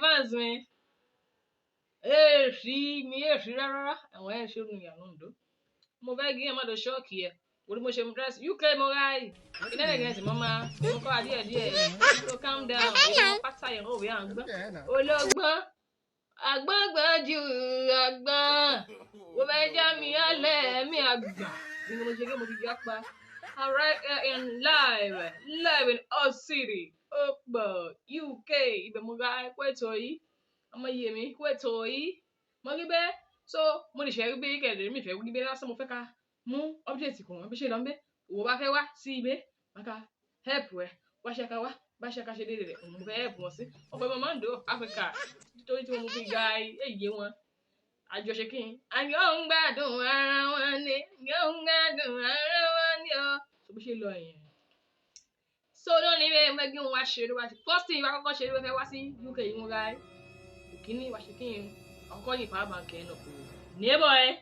fans mi ṣí rárá àwọn ṣe òun ìyàwó ǹdó mo fẹ́ gí ẹmọ́dọ̀ ṣọ́ọ̀kì ẹ̀ orí mo ṣe mú dress UK mo ráì iná ẹ̀gẹ́ tí mo máa mo kọ́ adíẹ̀ so calm down mo pátá yẹn òwe àgbọ̀n ológbọ́n àgbọ̀ngbọ̀n ju àgbọ̀n mo fẹ́ já mi alẹ́ mi àgbà ni mo ṣe kí mo ti já pa alright in live in Oz City ọ̀pọ̀ UK ibẹ̀ mo ra ẹ̀kọ́ yìí ọmọ iye mi ẹ̀kọ́ yìí mo rí bẹ́ẹ̀ so mo lè ṣe rí bẹ́ẹ̀ kẹ̀lẹ́ mi fẹ́ rí bẹ́ẹ̀ lásán mo fẹ́ ká mú update kan bí ṣe lọ bẹ́ẹ̀ òwò bá fẹ́ wá sí ibẹ̀ má ká help ẹ̀ wá ṣe ká wá bá ṣe ká ṣe déédéé rẹ̀ mo fẹ́ help wọn sí ọ̀pọ̀ Mama Ondo Africa nítorí tí mo fi ga èyí wọn àjọṣe kí n àyọ̀ ń gbádùn ara wọn ni àyọ̀ ń gbádùn ara wọn ni ọ so bó ṣe lọ yẹn so lónìí bẹ́ẹ̀ mo gbé wọn wá ṣeré wá sí first thing wá kọ́kọ́ ṣeré fẹ́ wá sí UK yìí wọn ga òkìní wá ṣe kí n ọkọ yìí power bank ẹ̀ náà kò neighbor ẹ̀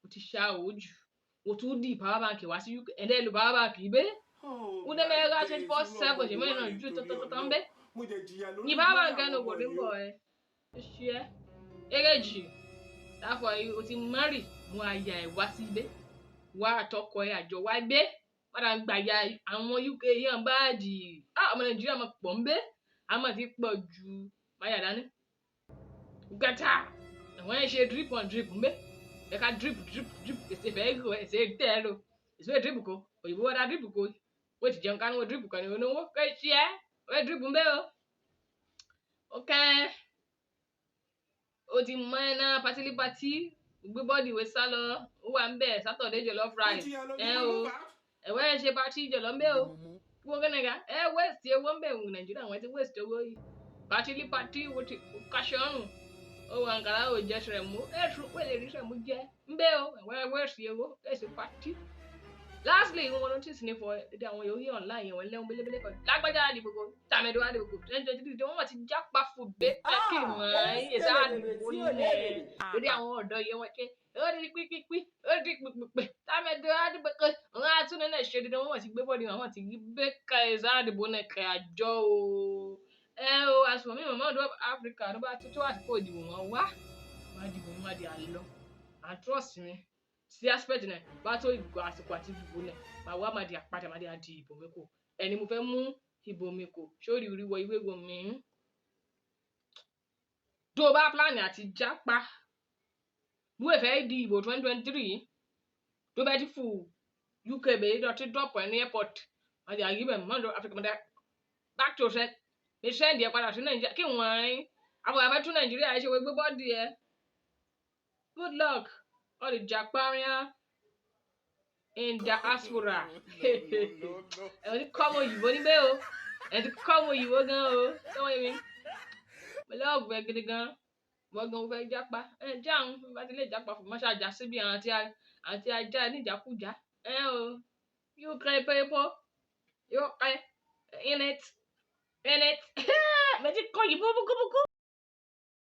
o ti ṣá ojú o tún di power bank wá sí UK ẹ̀dẹ́ lu power bank ibẹ̀ o dẹ́ mẹ́ra 24/7 ṣe mẹ́rin náà ju tọ́tọ́tọ́ ń bẹ́ ní power bank ẹ̀ náà kò neighbor ẹ̀ ṣe ẹ́ eréjì láfọ̀ yìí o ti marry mú aya ẹ̀ wá sí ibẹ̀ wá àtọkọ ẹ̀ àjọ wá gbé padà ń gbàyà àwọn UK yẹn báàdì ọmọ Nàìjíríà máa pọ̀ ń bẹ́ àmọ́ ti pọ̀ ju máyà dání gata àwọn ẹ̀ ṣe drip on drip ń bẹ́ ẹ̀ka drip èsè fẹ́ gò èsè tẹ́ ẹ lò èsè drip kò òyìnbó wọ́n dá drip kò wọ́n ti jẹun kánú wọ́n drip kan ní wọ́n wọ́n kẹ́ ṣí ẹ́ wọ́n drip ń bẹ́ o ok o ti mọ ẹ náà pátí gbé bọ́ọ̀dì ìwé sá lọ ó wà ń bẹ̀ Saturday jollof rice o ẹ̀wọ́ ẹ̀ ṣe pátí jọ̀lọ́ ń bẹ́ o kí wọ́n kẹ́nẹ̀ká waste owó ń bẹ̀ wù Nàìjíríà àwọn ti waste owó yìí pátí wo ti kaṣọ ọ̀run ó wà nkàrà ó jẹ́ sẹ̀rẹ̀mú ẹ̀ṣù pé lè rí sẹ̀rẹ̀mú jẹ́ ń bẹ́ o ẹ̀wọ́ waste owó ẹ̀ṣẹ̀ pátí lastly wọn notice ní fọ ẹ̀dí àwọn yòóyì online yẹn wọn lẹ́hún bẹ́lẹ́bẹ́lẹ́ kan lágbájá àdìbòkò tàmẹ́dọ́ àdìbòkò tẹ́ńtẹ́ńtẹ́ wọn ti jápa fún bẹ́ẹ̀ kí wọ́n ẹ̀ṣẹ̀ àdìbòkò nílẹ̀ lórí àwọn ọ̀dọ́ yẹn wọn kẹ́ ó di pípípí ó di pípípí tàmẹ́dọ́ àdìbòkò wọn àtúnẹ̀ náà ṣe dídán wọn ti gbé bọ́ọ̀dì wọn ti bẹ́ẹ̀ ká ẹ̀ṣẹ̀ àdìbò náà kẹ́ àjọ o àsùnwọ̀n mi Mama Ondo Africa ló bá tó àsìkò ìdìbò wọn wá dìbò wọn di àlọ́ and trust me sí aspect náà bá tó ìgbò àsìkò àti ìdìbò náà máa wá máa di àpàdé máa di àdì ìbò mi kò ẹni mo fẹ́ mú ìbò mi kò sórí ìwọ ìwé ìwò mi tó bá plan àti jápa wọ́n fẹ́ di ìbò 2023 tó bá ti fún UK bẹ́ẹ̀ dọ̀tí drop ẹ̀ ní airport máa di àgbẹ̀ Mama Ondo Africa máa di back to set ní sẹ́ndì ẹ̀ padà sí Nàìjíríà kí wọ́n ẹ̀ àwọn àbẹ́ tún Nàìjíríà ẹ̀ ṣe wọ́n gbé bọ́ọ̀dì ẹ̀ good luck all the Japarian in diaspora ẹ̀ ti kọ́ ọmọ òyìnbó níbẹ̀ o ẹ̀ ti kọ́ ọmọ òyìnbó gan o sọ́wọ́n yẹn mi mo lọ́ọ̀bù ẹ̀ gidi gan wọ́n gan fẹ́ jápa ẹ̀ jáun bá ti lè jápa fún mọ́ṣá ajá síbi àti ajá níjàkújà o yóò kẹ́ pẹ́pọ́ yóò kẹ́ in it. Méjì kọ́ òyìnbó búkúbúkú.